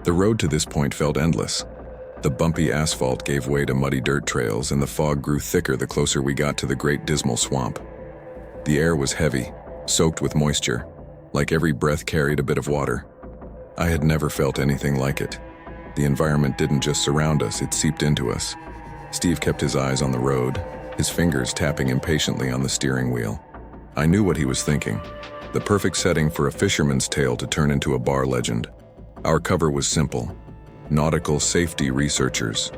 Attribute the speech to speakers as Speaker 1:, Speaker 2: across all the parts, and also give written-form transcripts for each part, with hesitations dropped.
Speaker 1: The road to this point felt endless. The bumpy asphalt gave way to muddy dirt trails, and the fog grew thicker the closer we got to the Great Dismal Swamp. The air was heavy, soaked with moisture, like every breath carried a bit of water. I had never felt anything like it. The environment didn't just surround us, it seeped into us. Steve kept his eyes on the road, his fingers tapping impatiently on the steering wheel. I knew what he was thinking. The perfect setting for a fisherman's tale to turn into a bar legend. Our cover was simple: nautical safety researchers.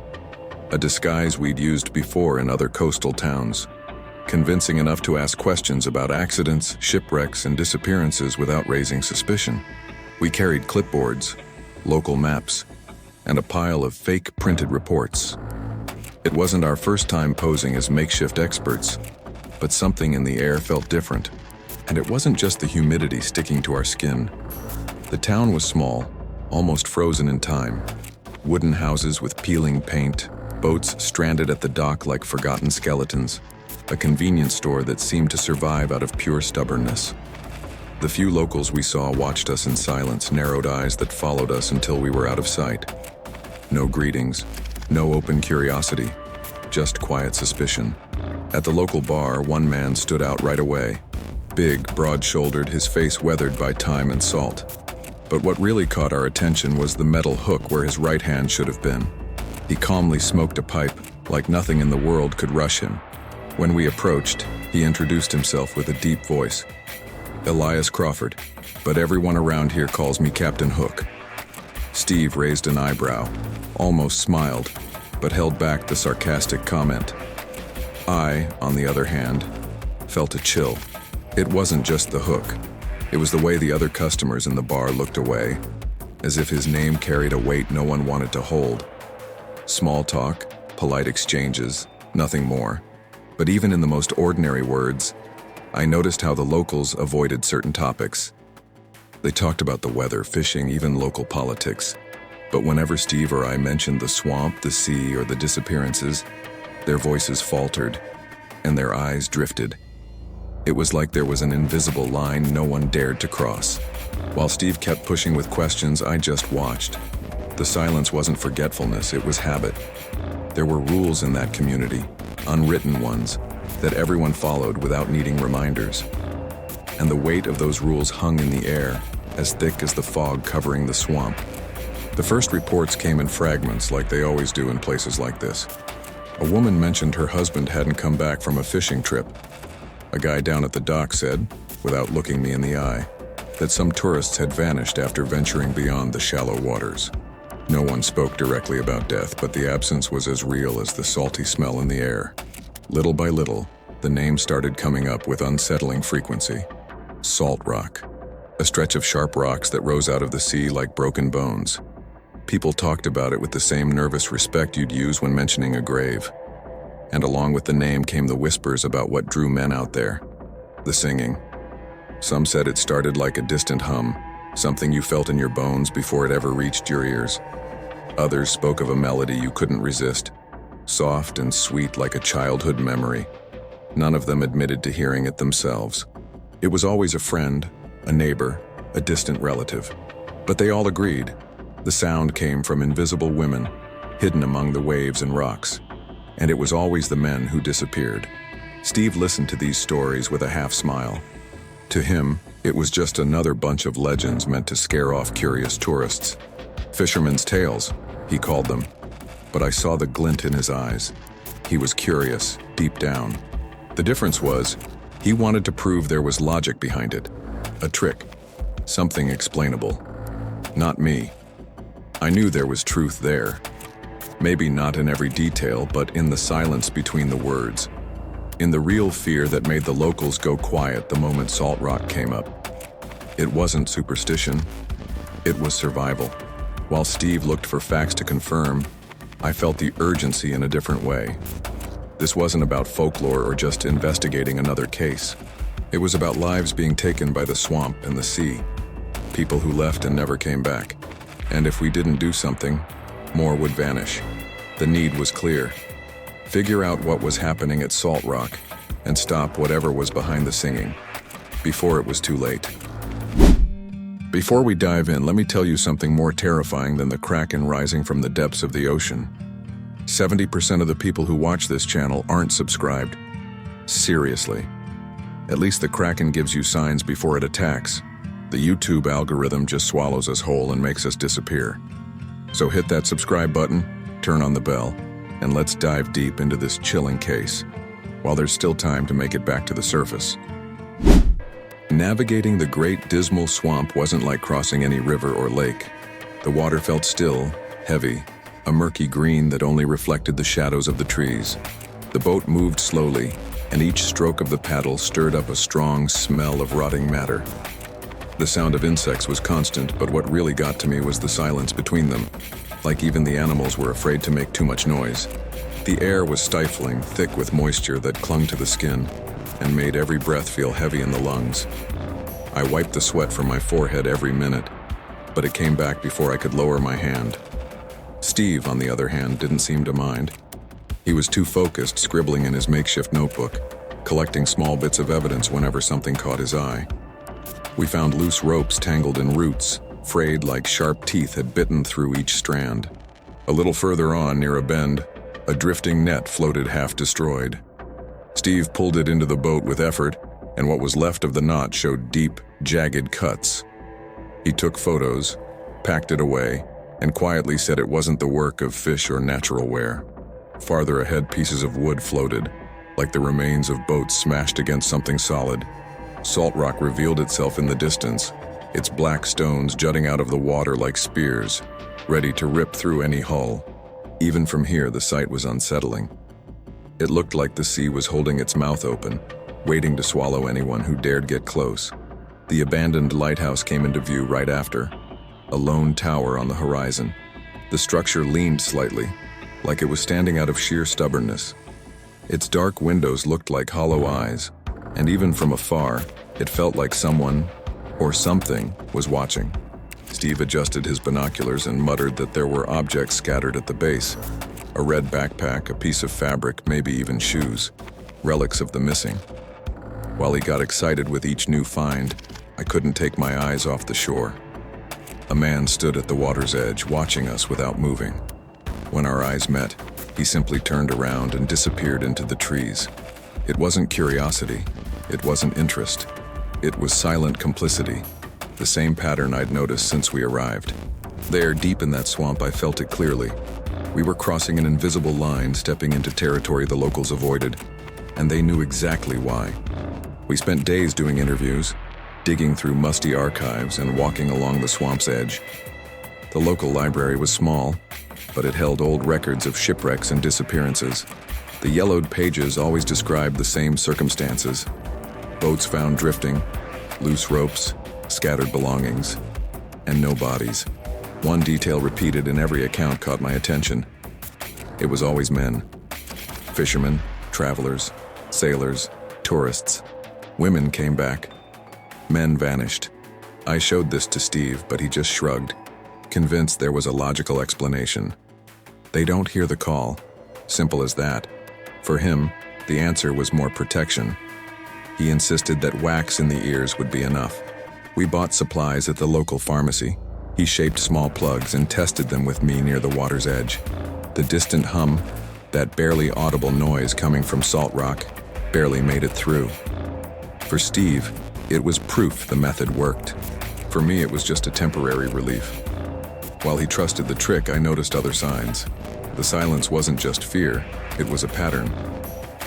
Speaker 1: A disguise we'd used before in other coastal towns. Convincing enough to ask questions about accidents, shipwrecks, and disappearances without raising suspicion. We carried clipboards, local maps, and a pile of fake printed reports. It wasn't our first time posing as makeshift experts, but something in the air felt different. And it wasn't just the humidity sticking to our skin. The town was small, almost frozen in time. Wooden houses with peeling paint, boats stranded at the dock like forgotten skeletons, a convenience store that seemed to survive out of pure stubbornness. The few locals we saw watched us in silence, narrowed eyes that followed us until we were out of sight. No greetings, no open curiosity, just quiet suspicion. At the local bar, one man stood out right away. Big, broad-shouldered, his face weathered by time and salt. But what really caught our attention was the metal hook where his right hand should have been. He calmly smoked a pipe, like nothing in the world could rush him. When we approached, he introduced himself with a deep voice. Elias Crawford, but everyone around here calls me Captain Hook. Steve raised an eyebrow, almost smiled, but held back the sarcastic comment. I, on the other hand, felt a chill. It wasn't just the hook. It was the way the other customers in the bar looked away, as if his name carried a weight no one wanted to hold. Small talk, polite exchanges, nothing more. But even in the most ordinary words, I noticed how the locals avoided certain topics. They talked about the weather, fishing, even local politics. But whenever Steve or I mentioned the swamp, the sea, or the disappearances, their voices faltered, and their eyes drifted. It was like there was an invisible line no one dared to cross. While Steve kept pushing with questions, I just watched. The silence wasn't forgetfulness, it was habit. There were rules in that community, unwritten ones, that everyone followed without needing reminders. And the weight of those rules hung in the air, as thick as the fog covering the swamp. The first reports came in fragments, like they always do in places like this. A woman mentioned her husband hadn't come back from a fishing trip. A guy down at the dock said, without looking me in the eye, that some tourists had vanished after venturing beyond the shallow waters. No one spoke directly about death, but the absence was as real as the salty smell in the air. Little by little, the name started coming up with unsettling frequency. Salt Rock, a stretch of sharp rocks that rose out of the sea like broken bones. People talked about it with the same nervous respect you'd use when mentioning a grave. And along with the name came the whispers about what drew men out there. The singing. Some said it started like a distant hum, something you felt in your bones before it ever reached your ears. Others spoke of a melody you couldn't resist, soft and sweet like a childhood memory. None of them admitted to hearing it themselves. It was always a friend, a neighbor, a distant relative. But they all agreed. The sound came from invisible women, hidden among the waves and rocks. And it was always the men who disappeared. Steve listened to these stories with a half smile. To him, it was just another bunch of legends meant to scare off curious tourists. Fishermen's tales, he called them. But I saw the glint in his eyes. He was curious, deep down. The difference was, he wanted to prove there was logic behind it. A trick. Something explainable. Not me. I knew there was truth there. Maybe not in every detail, but in the silence between the words. In the real fear that made the locals go quiet the moment Salt Rock came up. It wasn't superstition. It was survival. While Steve looked for facts to confirm, I felt the urgency in a different way. This wasn't about folklore or just investigating another case. It was about lives being taken by the swamp and the sea. People who left and never came back. And if we didn't do something, more would vanish. The need was clear. Figure out what was happening at Salt Rock and stop whatever was behind the singing, before it was too late. Before we dive in, let me tell you something more terrifying than the Kraken rising from the depths of the ocean. 70% of the people who watch this channel aren't subscribed. Seriously. At least the Kraken gives you signs before it attacks. The YouTube algorithm just swallows us whole and makes us disappear. So hit that subscribe button, turn on the bell, and let's dive deep into this chilling case, while there's still time to make it back to the surface. Navigating the Great Dismal Swamp wasn't like crossing any river or lake. The water felt still, heavy, a murky green that only reflected the shadows of the trees. The boat moved slowly, and each stroke of the paddle stirred up a strong smell of rotting matter. The sound of insects was constant, but what really got to me was the silence between them, like even the animals were afraid to make too much noise. The air was stifling, thick with moisture that clung to the skin and made every breath feel heavy in the lungs. I wiped the sweat from my forehead every minute, but it came back before I could lower my hand. Steve, on the other hand, didn't seem to mind. He was too focused, scribbling in his makeshift notebook, collecting small bits of evidence whenever something caught his eye. We found loose ropes tangled in roots, frayed like sharp teeth had bitten through each strand. A little further on, near a bend, a drifting net floated half destroyed. Steve pulled it into the boat with effort, and what was left of the knot showed deep, jagged cuts. He took photos, packed it away, and quietly said it wasn't the work of fish or natural wear. Farther ahead, pieces of wood floated, like the remains of boats smashed against something solid. Salt rock revealed itself in the distance, its black stones jutting out of the water like spears, ready to rip through any hull. Even from here, the sight was unsettling. It looked like the sea was holding its mouth open, waiting to swallow anyone who dared get close. The abandoned lighthouse came into view right after, a lone tower on the horizon. The structure leaned slightly, like it was standing out of sheer stubbornness. Its dark windows looked like hollow eyes, and even from afar, it felt like someone, or something, was watching. Steve adjusted his binoculars and muttered that there were objects scattered at the base. A red backpack, a piece of fabric, maybe even shoes, relics of the missing. While he got excited with each new find, I couldn't take my eyes off the shore. A man stood at the water's edge, watching us without moving. When our eyes met, he simply turned around and disappeared into the trees. It wasn't curiosity. It wasn't interest. It was silent complicity, the same pattern I'd noticed since we arrived. There, deep in that swamp, I felt it clearly. We were crossing an invisible line, stepping into territory the locals avoided, and they knew exactly why. We spent days doing interviews, digging through musty archives and walking along the swamp's edge. The local library was small, but it held old records of shipwrecks and disappearances. The yellowed pages always described the same circumstances: boats found drifting, loose ropes, scattered belongings, and no bodies. One detail repeated in every account caught my attention. It was always men. Fishermen, travelers, sailors, tourists. Women came back. Men vanished. I showed this to Steve, but he just shrugged, convinced there was a logical explanation. They don't hear the call. Simple as that. For him, the answer was more protection. He insisted that wax in the ears would be enough. We bought supplies at the local pharmacy. He shaped small plugs and tested them with me near the water's edge. The distant hum, that barely audible noise coming from salt rock, barely made it through. For Steve, it was proof the method worked. For me, it was just a temporary relief. While he trusted the trick, I noticed other signs. The silence wasn't just fear, it was a pattern.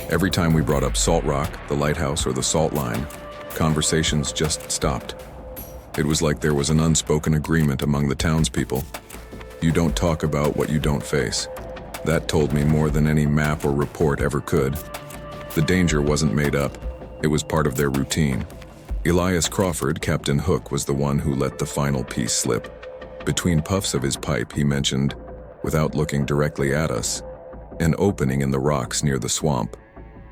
Speaker 1: Every time we brought up Salt Rock, the lighthouse, or the salt line, conversations just stopped. It was like there was an unspoken agreement among the townspeople. You don't talk about what you don't face. That told me more than any map or report ever could. The danger wasn't made up. It was part of their routine. Elias Crawford, Captain Hook, was the one who let the final piece slip. Between puffs of his pipe, he mentioned, without looking directly at us, an opening in the rocks near the swamp,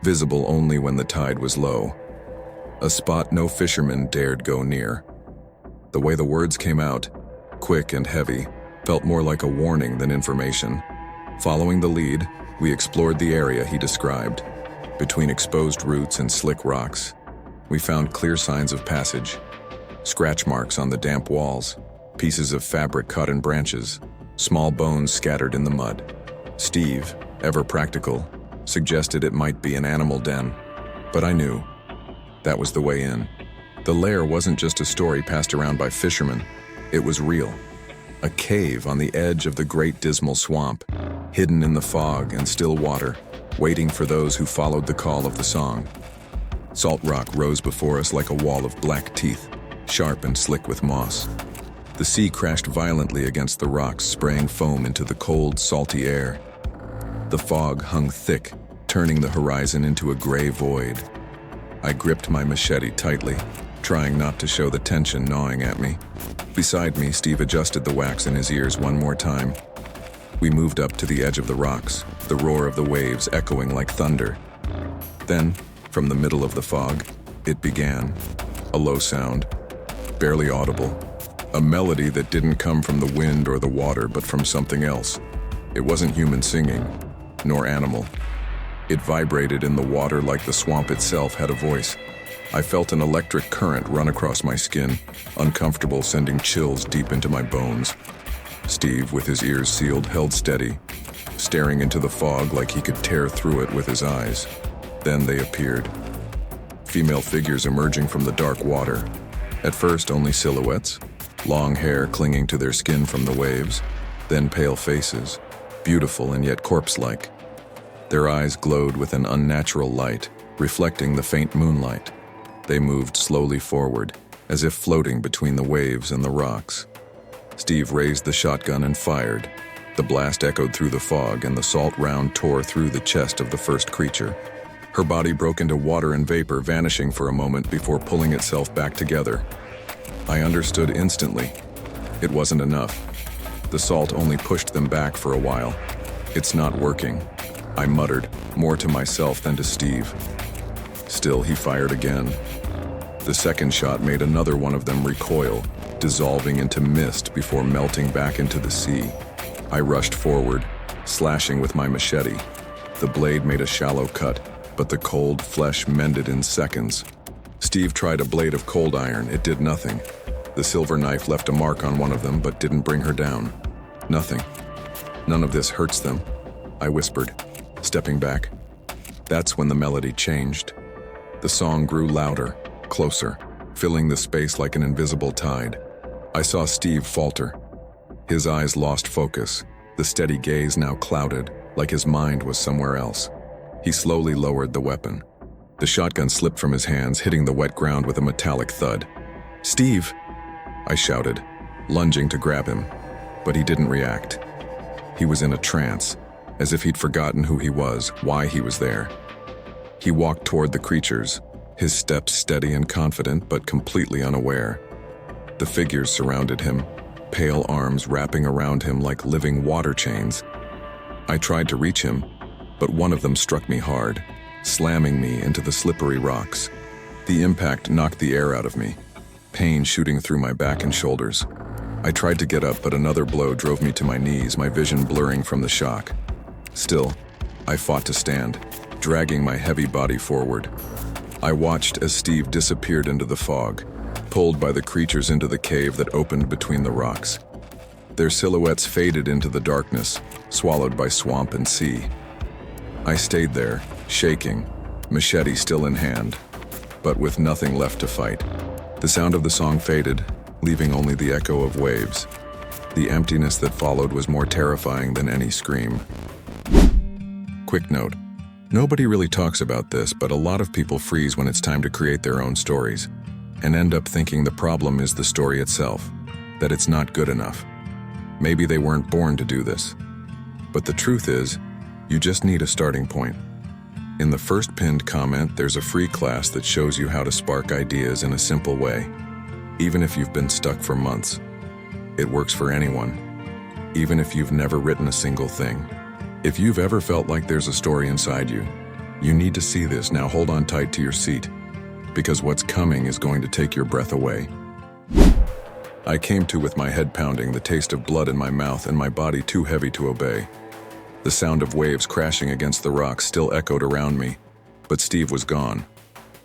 Speaker 1: visible only when the tide was low. A spot no fisherman dared go near. The way the words came out, quick and heavy, felt more like a warning than information. Following the lead, we explored the area he described. Between exposed roots and slick rocks, we found clear signs of passage. scratch marks on the damp walls, pieces of fabric cut in branches, small bones scattered in the mud. Steve, ever practical, suggested it might be an animal den, but I knew that was the way in. The lair wasn't just a story passed around by fishermen, it was real. A cave on the edge of the Great Dismal Swamp, hidden in the fog and still water, waiting for those who followed the call of the song. Salt rock rose before us like a wall of black teeth, sharp and slick with moss. The sea crashed violently against the rocks, spraying foam into the cold, salty air. The fog hung thick, turning the horizon into a gray void. I gripped my machete tightly, trying not to show the tension gnawing at me. Beside me, Steve adjusted the wax in his ears one more time. We moved up to the edge of the rocks, the roar of the waves echoing like thunder. Then, from the middle of the fog, it began. A low sound, barely audible. A melody that didn't come from the wind or the water, but from something else. It wasn't human singing, nor animal. It vibrated in the water like the swamp itself had a voice. I felt an electric current run across my skin, uncomfortable, sending chills deep into my bones. Steve, with his ears sealed, held steady, staring into the fog like he could tear through it with his eyes. Then they appeared. Female figures emerging from the dark water. At first, only silhouettes, long hair clinging to their skin from the waves, then pale faces, beautiful and yet corpse-like. Their eyes glowed with an unnatural light, reflecting the faint moonlight. They moved slowly forward, as if floating between the waves and the rocks. Steve raised the shotgun and fired. The blast echoed through the fog, and the salt round tore through the chest of the first creature. Her body broke into water and vapor, vanishing for a moment before pulling itself back together. I understood instantly. It wasn't enough. The salt only pushed them back for a while. "It's not working," I muttered, more to myself than to Steve. Still, he fired again. The second shot made another one of them recoil, dissolving into mist before melting back into the sea. I rushed forward, slashing with my machete. The blade made a shallow cut, but the cold flesh mended in seconds. Steve tried a blade of cold iron. It did nothing. The silver knife left a mark on one of them, but didn't bring her down. Nothing. "None of this hurts them," I whispered, stepping back. That's when the melody changed. The song grew louder, closer, filling the space like an invisible tide. I saw Steve falter. His eyes lost focus, the steady gaze now clouded, like his mind was somewhere else. He slowly lowered the weapon. The shotgun slipped from his hands, hitting the wet ground with a metallic thud. "Steve!" I shouted, lunging to grab him, but he didn't react. He was in a trance, as if he'd forgotten who he was, why he was there. He walked toward the creatures, his steps steady and confident, but completely unaware. The figures surrounded him, pale arms wrapping around him like living water chains. I tried to reach him, but one of them struck me hard, slamming me into the slippery rocks. The impact knocked the air out of me, pain shooting through my back and shoulders. I tried to get up, but another blow drove me to my knees, my vision blurring from the shock. Still, I fought to stand, dragging my heavy body forward. I watched as Steve disappeared into the fog, pulled by the creatures into the cave that opened between the rocks. Their silhouettes faded into the darkness, swallowed by swamp and sea. I stayed there, shaking, machete still in hand, but with nothing left to fight. The sound of the song faded, leaving only the echo of waves. The emptiness that followed was more terrifying than any scream. Quick note. Nobody really talks about this, but a lot of people freeze when it's time to create their own stories, and end up thinking the problem is the story itself, that it's not good enough. Maybe they weren't born to do this. But the truth is, you just need a starting point. In the first pinned comment, there's a free class that shows you how to spark ideas in a simple way, even if you've been stuck for months. It works for anyone, even if you've never written a single thing. If you've ever felt like there's a story inside you, you need to see this. Now hold on tight to your seat, because what's coming is going to take your breath away. I came to with my head pounding, the taste of blood in my mouth and my body too heavy to obey. The sound of waves crashing against the rocks still echoed around me, but Steve was gone.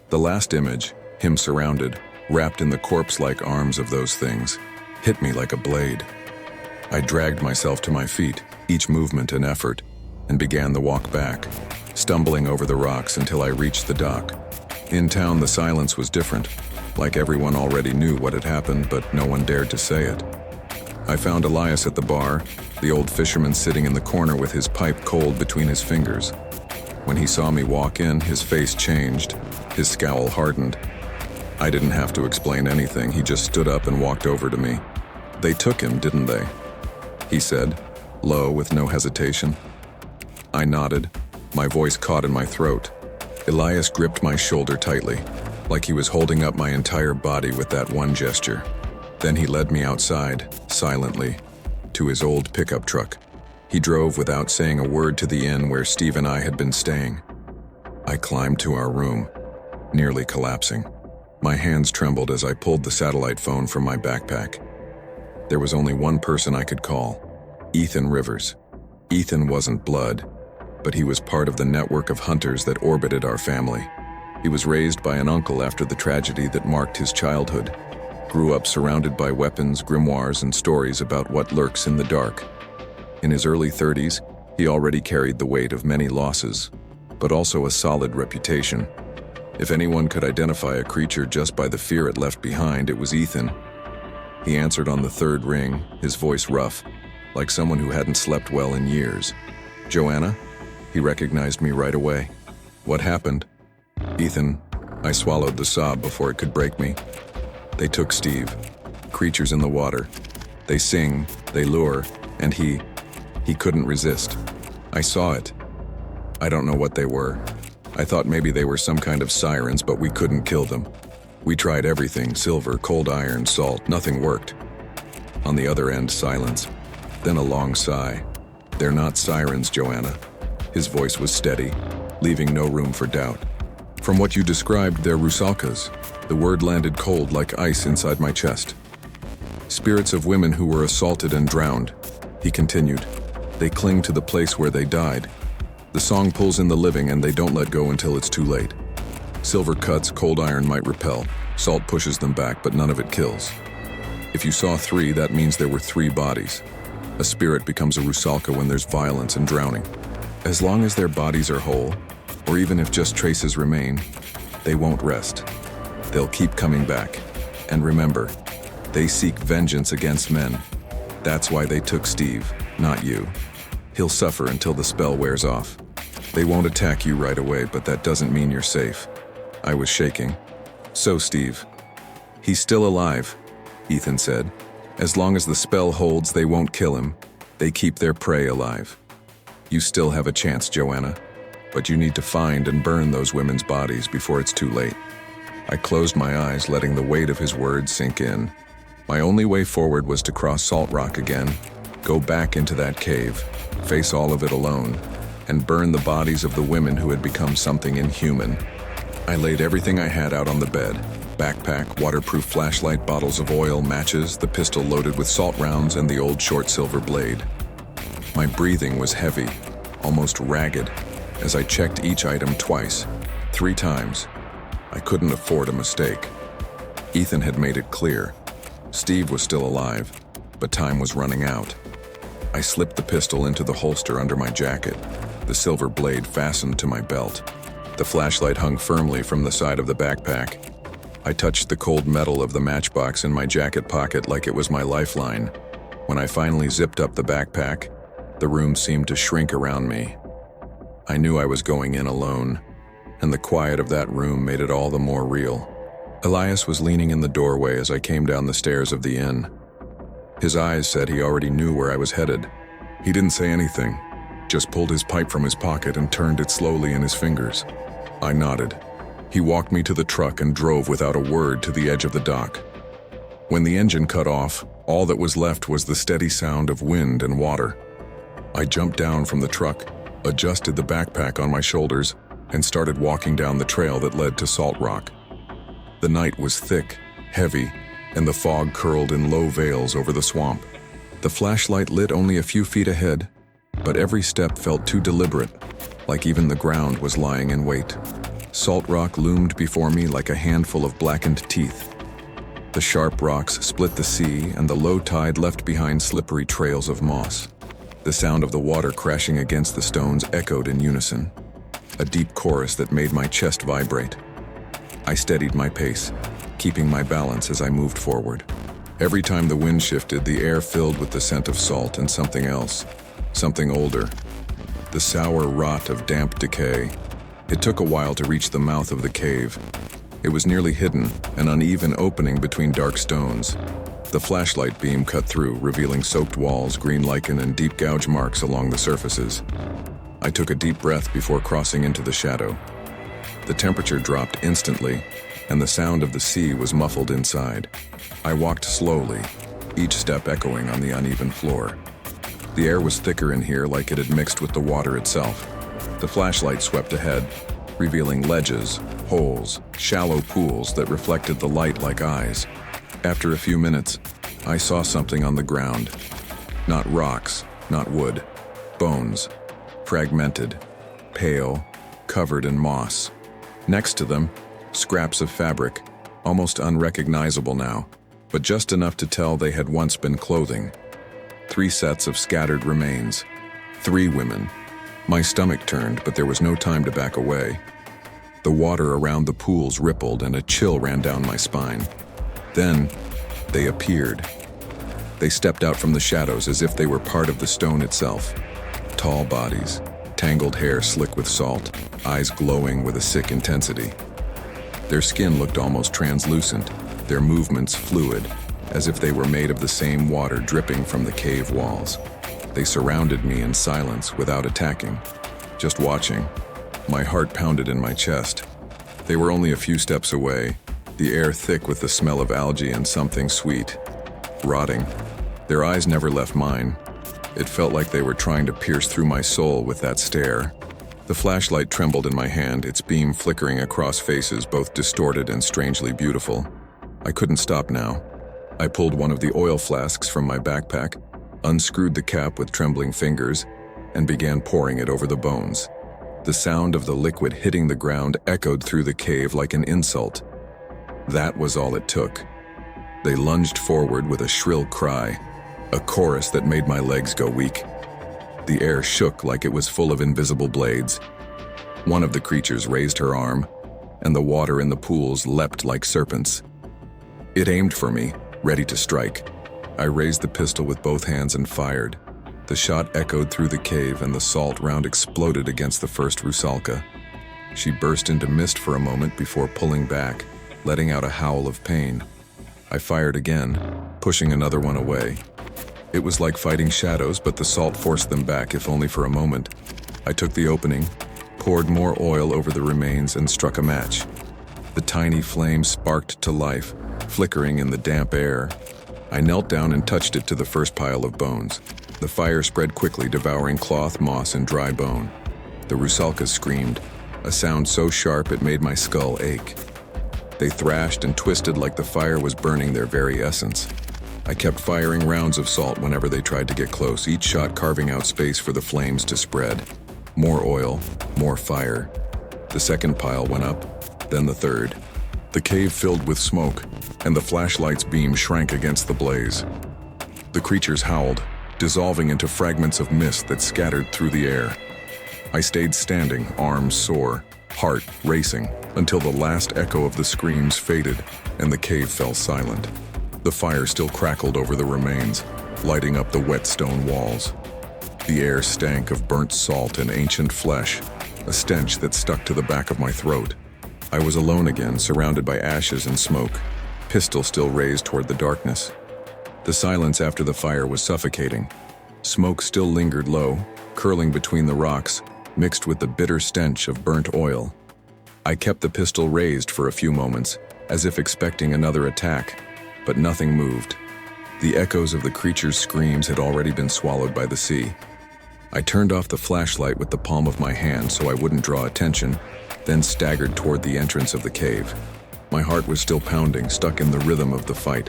Speaker 1: The last image, him surrounded, wrapped in the corpse-like arms of those things, hit me like a blade. I dragged myself to my feet, each movement an effort, and began the walk back, stumbling over the rocks until I reached the dock. In town, the silence was different, like everyone already knew what had happened, but no one dared to say it. I found Elias at the bar, the old fisherman sitting in the corner with his pipe cold between his fingers. When he saw me walk in, his face changed, his scowl hardened. I didn't have to explain anything, he just stood up and walked over to me. "They took him, didn't they?" he said, low, with no hesitation. I nodded, my voice caught in my throat. Elias gripped my shoulder tightly, like he was holding up my entire body with that one gesture. Then he led me outside, silently, to his old pickup truck. He drove without saying a word to the inn where Steve and I had been staying. I climbed to our room, nearly collapsing. My hands trembled as I pulled the satellite phone from my backpack. There was only one person I could call, Ethan Rivers. Ethan wasn't blood, but he was part of the network of hunters that orbited our family. He was raised by an uncle after the tragedy that marked his childhood. Grew up surrounded by weapons, grimoires, and stories about what lurks in the dark. In his early 30s, he already carried the weight of many losses, but also a solid reputation. If anyone could identify a creature just by the fear it left behind, it was Ethan. He answered on the third ring, his voice rough, like someone who hadn't slept well in years. "Joanna?" He recognized me right away. "What happened?" "Ethan," I swallowed the sob before it could break me. "They took Steve. Creatures in the water. They sing, they lure, and he couldn't resist. I saw it. I don't know what they were. I thought maybe they were some kind of sirens, but we couldn't kill them. We tried everything, silver, cold iron, salt, nothing worked." On the other end, silence. Then a long sigh. "They're not sirens, Joanna." His voice was steady, leaving no room for doubt. "From what you described, they're rusalkas." The word landed cold like ice inside my chest. "Spirits of women who were assaulted and drowned," he continued. "They cling to the place where they died. The song pulls in the living and they don't let go until it's too late. Silver cuts, cold iron might repel. Salt pushes them back, but none of it kills. If you saw 3, that means there were 3 bodies. A spirit becomes a rusalka when there's violence and drowning. As long as their bodies are whole, or even if just traces remain, they won't rest. They'll keep coming back. And remember, they seek vengeance against men. That's why they took Steve, not you. He'll suffer until the spell wears off. They won't attack you right away, but that doesn't mean you're safe." I was shaking. "So, Steve?" "He's still alive," Ethan said. "As long as the spell holds, they won't kill him. They keep their prey alive. You still have a chance, Joanna, but you need to find and burn those women's bodies before it's too late." I closed my eyes, letting the weight of his words sink in. My only way forward was to cross Salt Rock again, go back into that cave, face all of it alone, and burn the bodies of the women who had become something inhuman. I laid everything I had out on the bed: backpack, waterproof flashlight, bottles of oil, matches, the pistol loaded with salt rounds, and the old short silver blade. My breathing was heavy, almost ragged, as I checked each item twice, 3 times. I couldn't afford a mistake. Ethan had made it clear. Steve was still alive, but time was running out. I slipped the pistol into the holster under my jacket, the silver blade fastened to my belt. The flashlight hung firmly from the side of the backpack. I touched the cold metal of the matchbox in my jacket pocket like it was my lifeline. When I finally zipped up the backpack, the room seemed to shrink around me. I knew I was going in alone, and the quiet of that room made it all the more real. Elias was leaning in the doorway as I came down the stairs of the inn. His eyes said he already knew where I was headed. He didn't say anything, just pulled his pipe from his pocket and turned it slowly in his fingers. I nodded. He walked me to the truck and drove without a word to the edge of the dock. When the engine cut off, all that was left was the steady sound of wind and water. I jumped down from the truck, adjusted the backpack on my shoulders, and started walking down the trail that led to Salt Rock. The night was thick, heavy, and the fog curled in low veils over the swamp. The flashlight lit only a few feet ahead, but every step felt too deliberate, like even the ground was lying in wait. Salt Rock loomed before me like a handful of blackened teeth. The sharp rocks split the sea, and the low tide left behind slippery trails of moss. The sound of the water crashing against the stones echoed in unison, a deep chorus that made my chest vibrate. I steadied my pace, keeping my balance as I moved forward. Every time the wind shifted, the air filled with the scent of salt and something else, something older, the sour rot of damp decay. It took a while to reach the mouth of the cave. It was nearly hidden, an uneven opening between dark stones. The flashlight beam cut through, revealing soaked walls, green lichen, and deep gouge marks along the surfaces. I took a deep breath before crossing into the shadow. The temperature dropped instantly, and the sound of the sea was muffled inside. I walked slowly, each step echoing on the uneven floor. The air was thicker in here, like it had mixed with the water itself. The flashlight swept ahead, revealing ledges, holes, shallow pools that reflected the light like eyes. After a few minutes, I saw something on the ground. Not rocks, not wood. Bones. Fragmented. Pale. Covered in moss. Next to them, scraps of fabric, almost unrecognizable now, but just enough to tell they had once been clothing. 3 sets of scattered remains. 3 women. My stomach turned, but there was no time to back away. The water around the pools rippled, and a chill ran down my spine. Then, they appeared. They stepped out from the shadows as if they were part of the stone itself. Tall bodies, tangled hair slick with salt, eyes glowing with a sick intensity. Their skin looked almost translucent, their movements fluid, as if they were made of the same water dripping from the cave walls. They surrounded me in silence, without attacking, just watching. My heart pounded in my chest. They were only a few steps away, the air thick with the smell of algae and something sweet, rotting. Their eyes never left mine. It felt like they were trying to pierce through my soul with that stare. The flashlight trembled in my hand, its beam flickering across faces both distorted and strangely beautiful. I couldn't stop now. I pulled one of the oil flasks from my backpack, unscrewed the cap with trembling fingers, and began pouring it over the bones. The sound of the liquid hitting the ground echoed through the cave like an insult. That was all it took. They lunged forward with a shrill cry, a chorus that made my legs go weak. The air shook like it was full of invisible blades. One of the creatures raised her arm, and the water in the pools leapt like serpents. It aimed for me, ready to strike. I raised the pistol with both hands and fired. The shot echoed through the cave, and the salt round exploded against the first Rusalka. She burst into mist for a moment before pulling back, letting out a howl of pain. I fired again, pushing another one away. It was like fighting shadows, but the salt forced them back, if only for a moment. I took the opening, poured more oil over the remains, and struck a match. The tiny flame sparked to life, flickering in the damp air. I knelt down and touched it to the first pile of bones. The fire spread quickly, devouring cloth, moss, and dry bone. The Rusalkas screamed, a sound so sharp it made my skull ache. They thrashed and twisted like the fire was burning their very essence. I kept firing rounds of salt whenever they tried to get close, each shot carving out space for the flames to spread. More oil, more fire. The second pile went up, then the third. The cave filled with smoke, and the flashlight's beam shrank against the blaze. The creatures howled, dissolving into fragments of mist that scattered through the air. I stayed standing, arms sore, heart racing, until the last echo of the screams faded and the cave fell silent. The fire still crackled over the remains, lighting up the wet stone walls. The air stank of burnt salt and ancient flesh, a stench that stuck to the back of my throat. I was alone again, surrounded by ashes and smoke, pistol still raised toward the darkness. The silence after the fire was suffocating. Smoke still lingered low, curling between the rocks, mixed with the bitter stench of burnt oil. I kept the pistol raised for a few moments, as if expecting another attack, but nothing moved. The echoes of the creature's screams had already been swallowed by the sea. I turned off the flashlight with the palm of my hand so I wouldn't draw attention, then staggered toward the entrance of the cave. My heart was still pounding, stuck in the rhythm of the fight.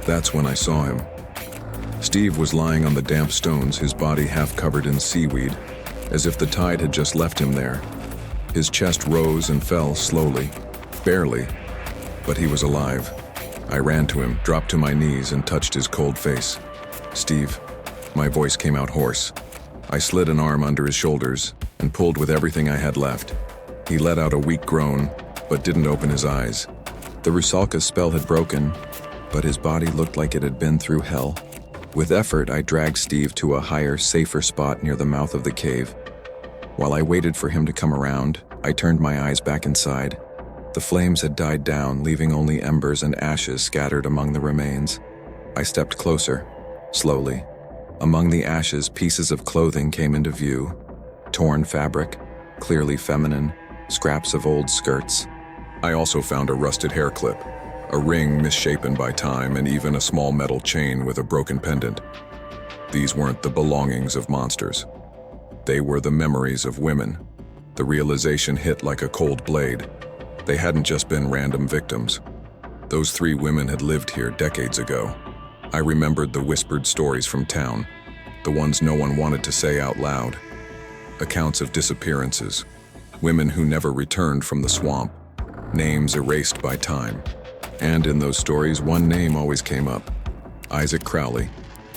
Speaker 1: That's when I saw him. Steve was lying on the damp stones, his body half covered in seaweed, as if the tide had just left him there. His chest rose and fell slowly, barely, but he was alive. I ran to him, dropped to my knees, and touched his cold face. "Steve." My voice came out hoarse. I slid an arm under his shoulders and pulled with everything I had left. He let out a weak groan, but didn't open his eyes. The Rusalka's spell had broken, but his body looked like it had been through hell. With effort, I dragged Steve to a higher, safer spot near the mouth of the cave. While I waited for him to come around, I turned my eyes back inside. The flames had died down, leaving only embers and ashes scattered among the remains. I stepped closer, slowly. Among the ashes, pieces of clothing came into view. Torn fabric, clearly feminine, scraps of old skirts. I also found a rusted hair clip, a ring misshapen by time, and even a small metal chain with a broken pendant. These weren't the belongings of monsters. They were the memories of women. The realization hit like a cold blade. They hadn't just been random victims. Those 3 women had lived here decades ago. I remembered the whispered stories from town, the ones no one wanted to say out loud. Accounts of disappearances, women who never returned from the swamp, names erased by time. And in those stories, one name always came up: Isaac Crowley,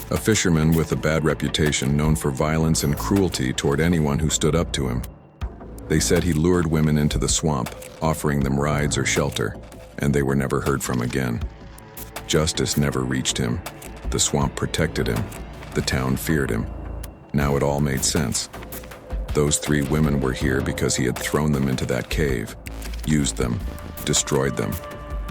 Speaker 1: a fisherman with a bad reputation, known for violence and cruelty toward anyone who stood up to him. They said he lured women into the swamp, offering them rides or shelter, and they were never heard from again. Justice never reached him. The swamp protected him. The town feared him. Now it all made sense. Those 3 women were here because he had thrown them into that cave, used them, destroyed them.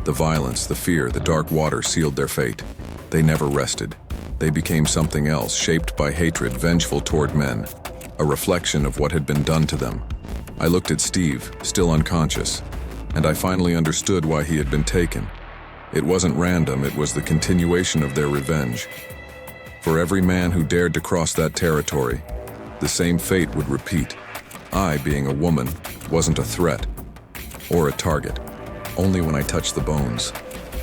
Speaker 1: The violence, the fear, the dark water sealed their fate. They never rested. They became something else, shaped by hatred, vengeful toward men, a reflection of what had been done to them. I looked at Steve, still unconscious, and I finally understood why he had been taken. It wasn't random, it was the continuation of their revenge. For every man who dared to cross that territory, the same fate would repeat. I, being a woman, wasn't a threat or a target. Only when I touched the bones,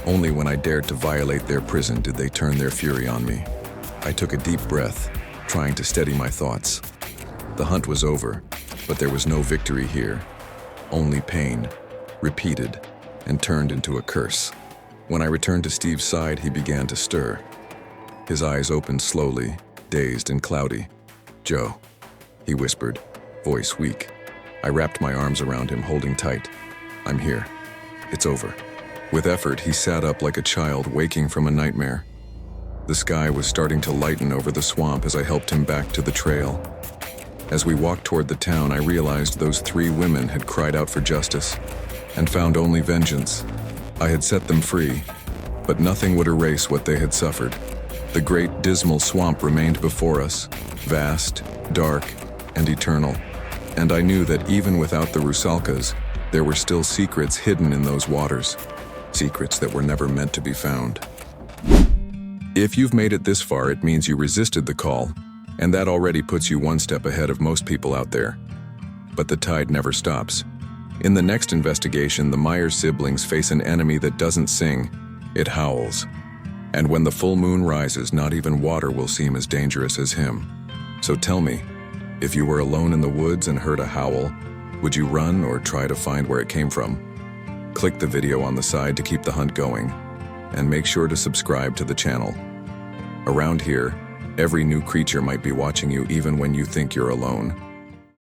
Speaker 1: only when I dared to violate their prison did they turn their fury on me. I took a deep breath, trying to steady my thoughts. The hunt was over, but there was no victory here. Only pain, repeated, and turned into a curse. When I returned to Steve's side, he began to stir. His eyes opened slowly, dazed and cloudy. "Joe," he whispered, voice weak. I wrapped my arms around him, holding tight. "I'm here. It's over." With effort, he sat up like a child waking from a nightmare. The sky was starting to lighten over the swamp as I helped him back to the trail. As we walked toward the town, I realized those 3 women had cried out for justice and found only vengeance. I had set them free, but nothing would erase what they had suffered. The great dismal swamp remained before us, vast, dark, and eternal. And I knew that even without the Rusalkas, there were still secrets hidden in those waters, secrets that were never meant to be found. If you've made it this far, it means you resisted the call, and that already puts you one step ahead of most people out there. But the tide never stops. In the next investigation, the Myers siblings face an enemy that doesn't sing, it howls. And when the full moon rises, not even water will seem as dangerous as him. So tell me, if you were alone in the woods and heard a howl, would you run or try to find where it came from? Click the video on the side to keep the hunt going, and make sure to subscribe to the channel. Around here, every new creature might be watching you even when you think you're alone.